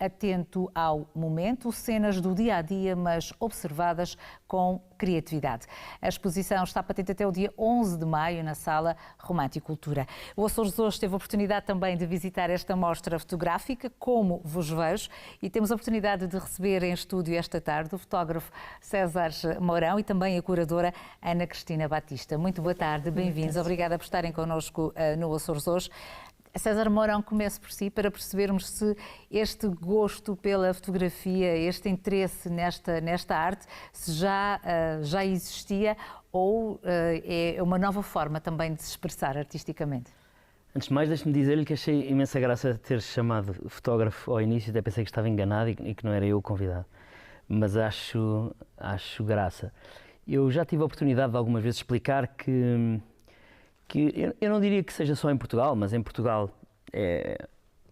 atento ao momento, cenas do dia-a-dia, mas observadas com criatividade. A exposição está patente até o dia 11 de maio na Sala Romanticultura. O Açores hoje teve a oportunidade também de visitar esta mostra fotográfica, Como Vos Vejo, e temos a oportunidade de receber em estúdio esta tarde o fotógrafo César Mourão e também a curadora Ana Cristina Batista. Muito boa tarde, bem-vindos. Obrigada por estarem connosco no Açores hoje. César Mourão, comece por si para percebermos se este gosto pela fotografia, este interesse nesta arte, se já existia ou é uma nova forma também de se expressar artisticamente. Antes de mais, deixe-me dizer-lhe que achei imensa graça ter chamado fotógrafo ao início, até pensei que estava enganado e que não era eu o convidado, mas acho graça. Eu já tive a oportunidade de algumas vezes explicar que eu não diria que seja só em Portugal, mas em Portugal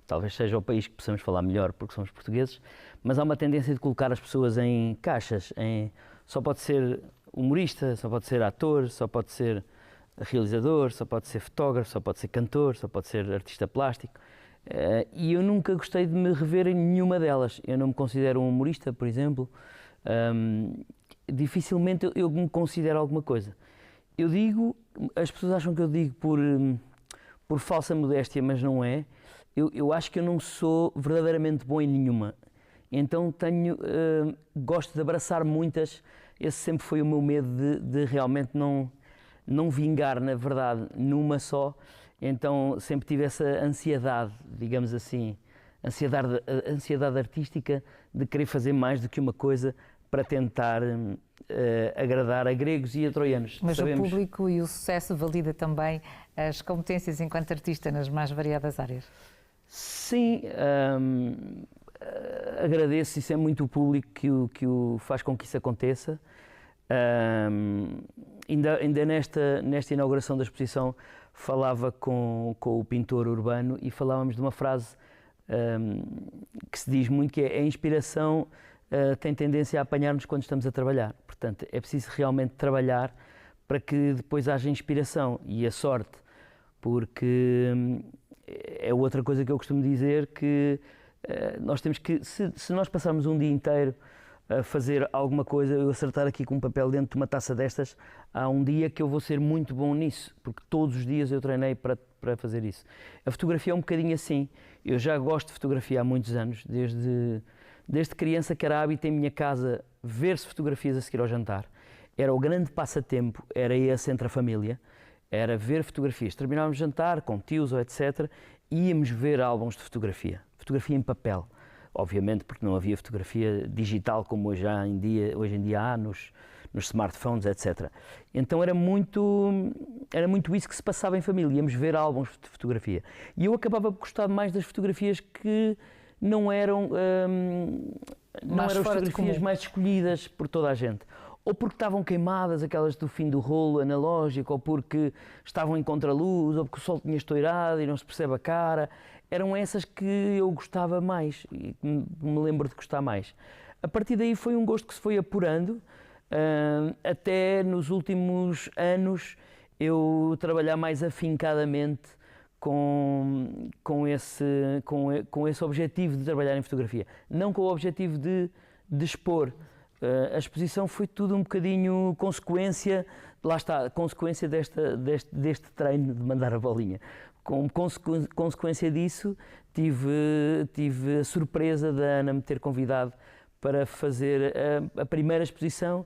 talvez seja o país que possamos falar melhor porque somos portugueses, mas há uma tendência de colocar as pessoas em caixas, só pode ser humorista, só pode ser ator, só pode ser realizador, só pode ser fotógrafo, só pode ser cantor, só pode ser artista plástico, e eu nunca gostei de me rever em nenhuma delas. Eu não me considero um humorista, por exemplo, dificilmente eu me considero alguma coisa. Eu digo, as pessoas acham que eu digo por falsa modéstia, mas não é. Eu acho que eu não sou verdadeiramente bom em nenhuma. Então gosto de abraçar muitas. Esse sempre foi o meu medo de realmente não vingar, na verdade, numa só. Então sempre tive essa ansiedade, digamos assim, ansiedade artística de querer fazer mais do que uma coisa para tentar agradar a gregos e a troianos. Mas sabemos. O público e o sucesso valida também as competências enquanto artista nas mais variadas áreas? Sim, agradeço, isso é muito o público que o faz com que isso aconteça. Ainda nesta inauguração da exposição falava com o pintor urbano e falávamos de uma frase que se diz muito, que é: a inspiração tem tendência a apanhar-nos quando estamos a trabalhar. Portanto, é preciso realmente trabalhar para que depois haja inspiração e a sorte, porque é outra coisa que eu costumo dizer, que nós temos que, se nós passarmos um dia inteiro a fazer alguma coisa, eu acertar aqui com um papel dentro de uma taça destas, há um dia que eu vou ser muito bom nisso, porque todos os dias eu treinei para fazer isso. A fotografia é um bocadinho assim. Eu já gosto de fotografia há muitos anos, desde criança, que era hábito em minha casa ver-se fotografias a seguir ao jantar. Era o grande passatempo, era esse entre a família, era ver fotografias. Terminávamos o jantar com tios ou etc, íamos ver álbuns de fotografia em papel. Obviamente porque não havia fotografia digital como hoje em dia há nos smartphones, etc. Então era muito isso que se passava em família, íamos ver álbuns de fotografia. E eu acabava por gostar mais das fotografias que não eram as fotografias mais escolhidas por toda a gente. Ou porque estavam queimadas, aquelas do fim do rolo analógico, ou porque estavam em contraluz, ou porque o sol tinha estourado e não se percebe a cara. Eram essas que eu gostava mais, e me lembro de gostar mais. A partir daí foi um gosto que se foi apurando, até nos últimos anos eu trabalhar mais afincadamente com esse objetivo de trabalhar em fotografia. Não com o objetivo de expor. A exposição foi tudo um bocadinho consequência, lá está, consequência deste treino de mandar a bolinha. Como consequência disso, tive a surpresa da Ana me ter convidado para fazer a primeira exposição,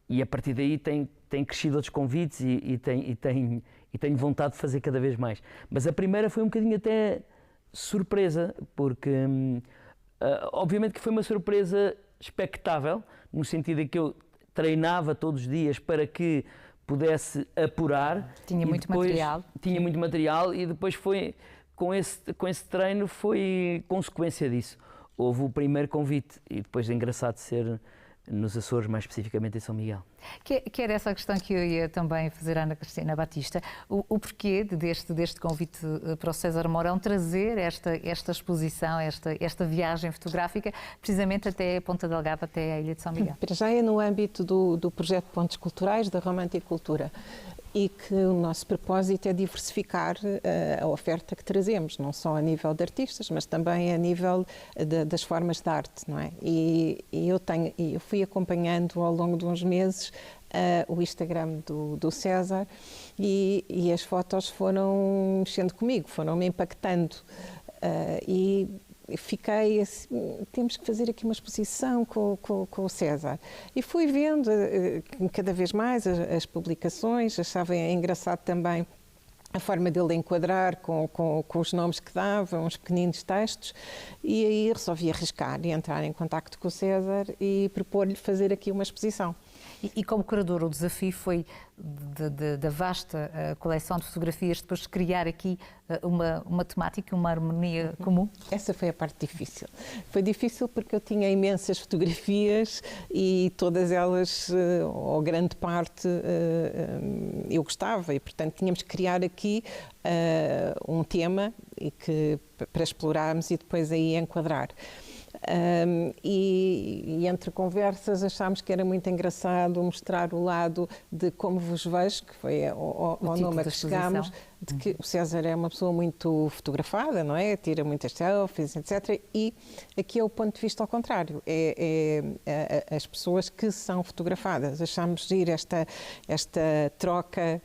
e a partir daí tem crescido outros convites e tenho vontade de fazer cada vez mais. Mas a primeira foi um bocadinho até surpresa, porque obviamente que foi uma surpresa expectável, no sentido em que eu treinava todos os dias para que pudesse apurar. Tinha muito material. Tinha muito material, e depois foi, com esse treino, foi consequência disso. Houve o primeiro convite, e depois é engraçado ser nos Açores, mais especificamente em São Miguel. Que era essa a questão que eu ia também fazer à Ana Cristina Batista. O porquê deste convite para o César Mourão trazer esta exposição, esta viagem fotográfica, precisamente até a Ponta Delgada, até a Ilha de São Miguel? Para já é no âmbito do projeto Pontos Culturais da Romanticultura. e que o nosso propósito é diversificar a oferta que trazemos, não só a nível de artistas, mas também a nível das formas de arte, não é? E eu fui acompanhando ao longo de uns meses o Instagram do César e as fotos foram mexendo comigo, foram-me impactando e fiquei assim, temos que fazer aqui uma exposição com o César. E fui vendo cada vez mais as publicações, achava engraçado também a forma dele enquadrar com os nomes que dava, uns pequeninos textos, e aí resolvi arriscar e entrar em contacto com o César e propor-lhe fazer aqui uma exposição. E como curador, o desafio foi da vasta coleção de fotografias, depois de criar aqui uma temática, uma harmonia comum? Essa foi a parte difícil. Foi difícil porque eu tinha imensas fotografias e todas elas, ou grande parte, eu gostava e, portanto, tínhamos que criar aqui um tema para explorarmos e depois aí enquadrar. E entre conversas achámos que era muito engraçado mostrar o lado de como vos vejo, que foi ao nome a que chegámos, de que o César é uma pessoa muito fotografada, não é? Tira muitas selfies, etc. E aqui é o ponto de vista ao contrário, as pessoas que são fotografadas. Achámos gir esta troca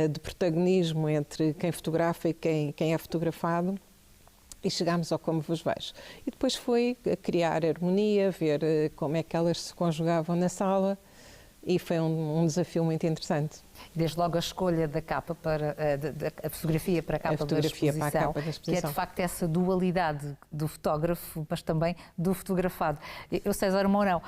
de protagonismo entre quem fotografa e quem é fotografado. E chegámos ao como vos vejo. E depois foi criar harmonia, ver como é que elas se conjugavam na sala e foi um desafio muito interessante. Desde logo a escolha da capa a fotografia para a capa da exposição, que é de facto essa dualidade do fotógrafo, mas também do fotografado. Eu, César Mourão,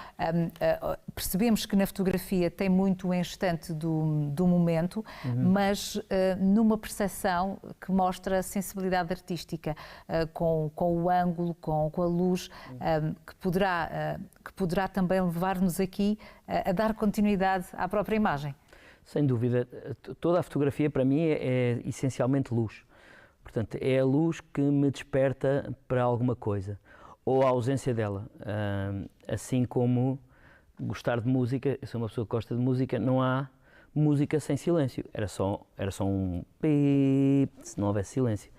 percebemos que na fotografia tem muito o instante do momento, mas numa percepção que mostra a sensibilidade artística, com o ângulo, com a luz, que poderá também levar-nos aqui a dar continuidade à própria imagem. Sem dúvida, toda a fotografia para mim é essencialmente luz. Portanto, é a luz que me desperta para alguma coisa, ou a ausência dela. Assim como gostar de música, eu sou uma pessoa que gosta de música, não há música sem silêncio. Era só um pip se não houvesse silêncio.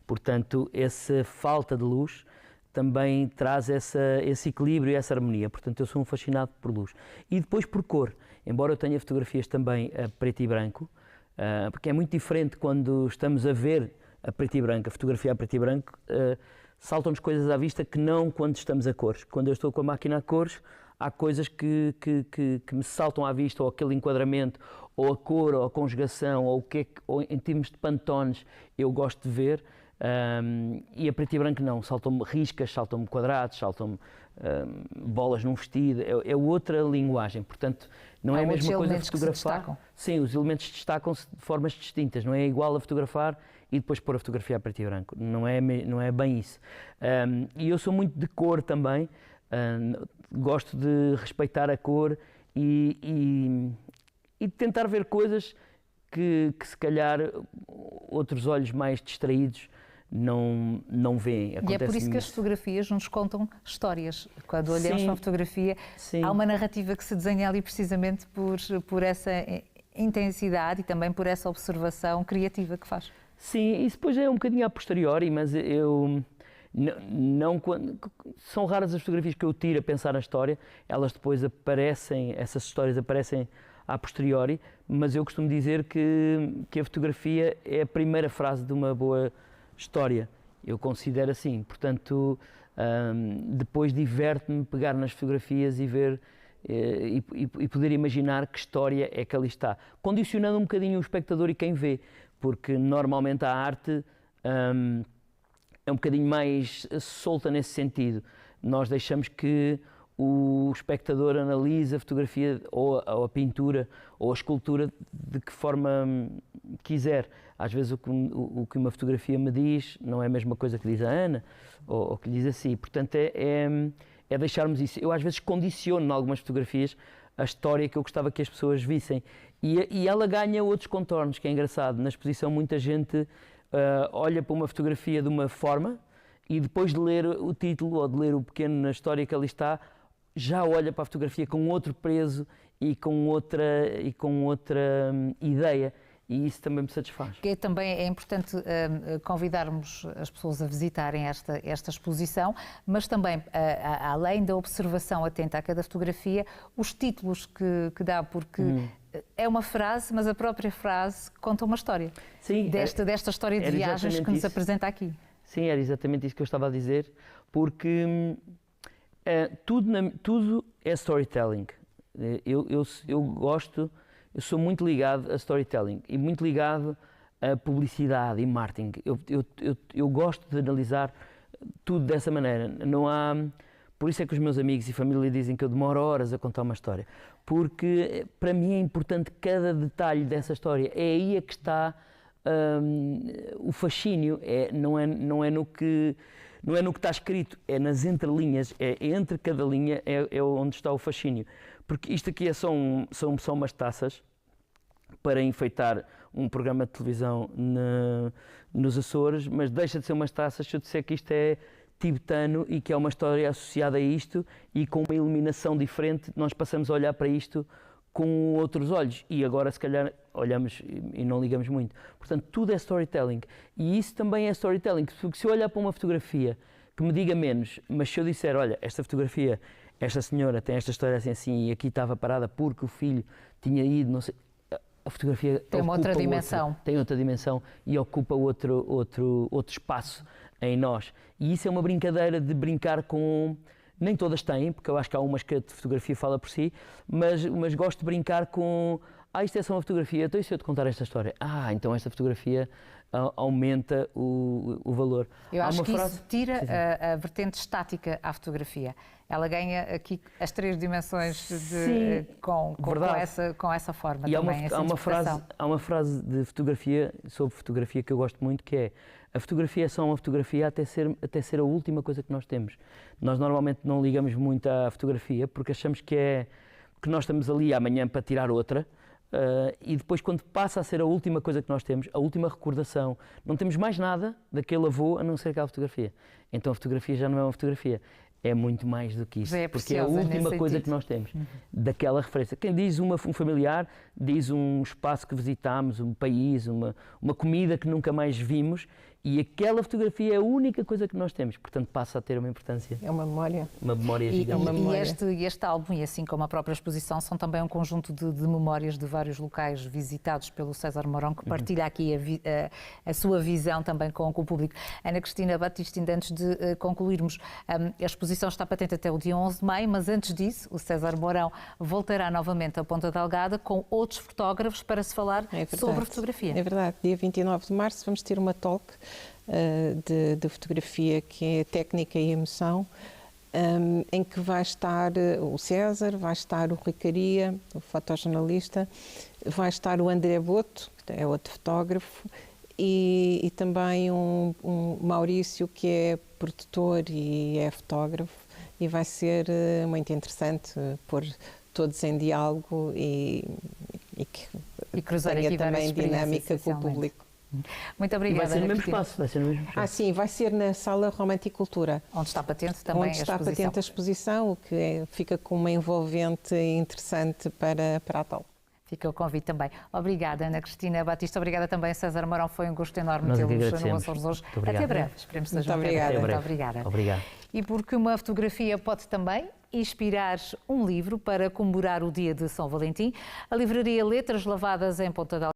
Portanto, essa falta de luz também traz esse equilíbrio e essa harmonia. Portanto, eu sou um fascinado por luz. E depois por cor. Embora eu tenha fotografias também a preto e branco, porque é muito diferente quando estamos a ver a preto e branco, a fotografia a preto e branco, saltam-nos coisas à vista que não quando estamos a cores. Quando eu estou com a máquina a cores, há coisas que me saltam à vista, ou aquele enquadramento, ou a cor, ou a conjugação, ou em termos de pantones, eu gosto de ver. E a preto e branco não, saltam-me riscas, saltam-me quadrados, saltam-me bolas num vestido, é outra linguagem, portanto não é a mesma coisa fotografar. Sim, os elementos destacam-se de formas distintas, não é igual a fotografar e depois pôr a fotografia a preto e branco, não é bem isso. E eu sou muito de cor também, gosto de respeitar a cor e de tentar ver coisas que se calhar outros olhos mais distraídos não veem. E é por isso que as fotografias nos contam histórias. Quando olhamos para a fotografia, há uma narrativa que se desenha ali precisamente por essa intensidade e também por essa observação criativa que faz. Sim, isso depois é um bocadinho a posteriori, mas são raras as fotografias que eu tiro a pensar na história, elas depois aparecem, essas histórias aparecem a posteriori, mas eu costumo dizer que a fotografia é a primeira frase de uma boa história, eu considero assim, portanto, depois diverte-me pegar nas fotografias e ver e poder imaginar que história é que ali está, condicionando um bocadinho o espectador e quem vê, porque normalmente a arte é um bocadinho mais solta nesse sentido, nós deixamos que o espectador analisa a fotografia ou a pintura ou a escultura de que forma quiser. Às vezes o que uma fotografia me diz não é a mesma coisa que diz a Ana ou que diz assim. Portanto, é deixarmos isso. Eu às vezes condiciono em algumas fotografias a história que eu gostava que as pessoas vissem. E ela ganha outros contornos, que é engraçado. Na exposição muita gente olha para uma fotografia de uma forma e depois de ler o título ou de ler o pequeno na história que ali está, já olha para a fotografia com outro peso e com outra ideia. e isso também me satisfaz. Que também é importante convidarmos as pessoas a visitarem esta exposição, mas também, além da observação atenta a cada fotografia, os títulos que dá, porque é uma frase, mas a própria frase conta uma história. Sim, desta história de viagens que nos apresenta aqui. Sim, era exatamente isso que eu estava a dizer, porque tudo é storytelling. Eu gosto, eu sou muito ligado a storytelling e muito ligado a publicidade e marketing. Eu gosto de analisar tudo dessa maneira. Não há, por isso é que os meus amigos e família dizem que eu demoro horas a contar uma história, porque para mim é importante cada detalhe dessa história. É aí que está o fascínio, não é no que está escrito, é nas entrelinhas, é entre cada linha é onde está o fascínio. Porque isto aqui são umas taças para enfeitar um programa de televisão nos Açores, mas deixa de ser umas taças se eu disser que isto é tibetano e que é uma história associada a isto e com uma iluminação diferente, nós passamos a olhar para isto com outros olhos e agora se calhar olhamos e não ligamos muito. Portanto, tudo é storytelling e isso também é storytelling, porque se eu olhar para uma fotografia que me diga menos, mas se eu disser, olha, esta fotografia, esta senhora tem esta história assim e aqui estava parada porque o filho tinha ido, não sei, a fotografia tem uma outra dimensão. Tem outra dimensão e ocupa outro espaço em nós. E isso é uma brincadeira de brincar com... Nem todas têm, porque eu acho que há umas que a fotografia fala por si, mas gosto de brincar com... isto é só uma fotografia, então e se eu te contar esta história? Então esta fotografia aumenta o valor. Eu acho que isso tira a vertente estática à fotografia. Ela ganha aqui as 3 dimensões com essa forma. E também, há uma frase de fotografia, sobre fotografia, que eu gosto muito, que é: a fotografia é só uma fotografia até ser a última coisa que nós temos. Nós normalmente não ligamos muito à fotografia porque achamos que nós estamos ali amanhã para tirar outra. E depois, quando passa a ser a última coisa que nós temos, a última recordação, não temos mais nada daquele avô a não ser aquela fotografia. Então a fotografia já não é uma fotografia, é muito mais do que isso, porque é a última coisa que nós temos, daquela referência. Quem diz um familiar, diz um espaço que visitámos, um país, uma comida que nunca mais vimos, e aquela fotografia é a única coisa que nós temos, portanto passa a ter uma importância. É uma memória. Uma memória gigante. E este álbum, e assim como a própria exposição, são também um conjunto de memórias de vários locais visitados pelo César Mourão, que partilha aqui a sua visão também com o público. Ana Cristina Batista, ainda antes de concluirmos, a exposição está patente até o dia 11 de maio, mas antes disso, o César Mourão voltará novamente à Ponta Delgada com outros fotógrafos para se falar sobre fotografia. É verdade. Dia 29 de março vamos ter uma talk de fotografia que é técnica e emoção, em que vai estar o César, vai estar o Rui Caria, o fotojornalista, vai estar o André Boto, que é outro fotógrafo, e também um Maurício, que é produtor e é fotógrafo, e vai ser muito interessante pôr todos em diálogo e cruzar tenha aqui também dinâmica com o público. Muito obrigada. Vai ser no mesmo espaço, sim, vai ser na Sala Romanticultura. Onde está patente também onde está patente a exposição, o que fica com uma envolvente interessante para a tal. Fica o convite também. Obrigada, Ana Cristina Batista. Obrigada também, César Mourão. Foi um gosto enorme tê-los no Açores hoje. Até breve. Esperemos que seja muito obrigada. Obrigado. E porque uma fotografia pode também inspirar um livro para comemorar o dia de São Valentim, a livraria Letras Lavadas em Ponta Delgada